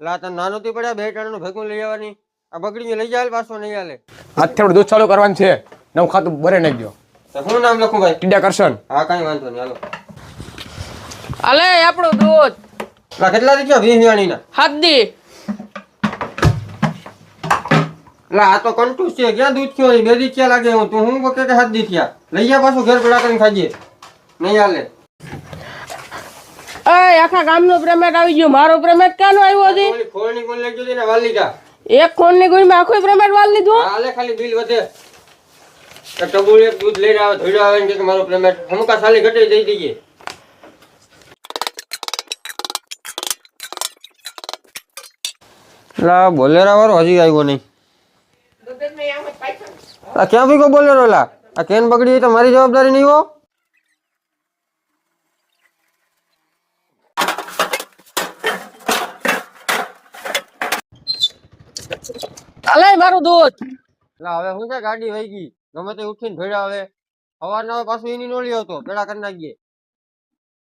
લા તને નાનું થી પડ્યા 2 ટનનું ભેગું લઈ આવવાની આ બગડીને લઈ જાય પાછો નહીં હાલે આજથી આપણે દૂધ ચાલુ કરવાનું છે નવું ખાતું ભરે નાખજો તો શું નામ લખું ભાઈ ટીડા કરશન હા કાંઈ વાંધો નહીં હાલો અલે આપણું દૂધ લા કેટલા દીધા 20 વિયાણીના હદ્દી લા આ તો કંટુસ છે ક્યાં દૂધ થયો 2 દી ક્યાં લાગે હું તું હું બકે કે 7 દી થયા લઈ જા પાછું ઘર પડા કરીને ખાજે નહીં હાલે એ આખા ગામનું પેમેન્ટ આવી ગયું મારું પેમેન્ટ ક્યાંનું આવ્યું હતી ઓલી ખોળની કોણ લઈ ગયો ને વાલી જા એક ફોનની ગુણમાં આખું પેમેન્ટ વાળ લીધું હાલે ખાલી બિલ વધે એક ટબુલ એક દૂધ લઈને આવે ધોડ્યો આવે ને કે મારું પેમેન્ટ અમુકા સાલી ઘટી દઈ દઈએ લા બોલેરા વાળો હજી આવ્યો નહીં આ ક્યાં ભી કો બોલેરો લા આ કેન બગડી તો મારી જવાબદારી નહીં હો અલે મારું દૂધ લા હવે હું છે ગાડી વહી ગઈ ગમે તે ઉઠીને ભેડા આવે સવારના પાછું એની નોળી આવતો પેલા કરી નાખીએ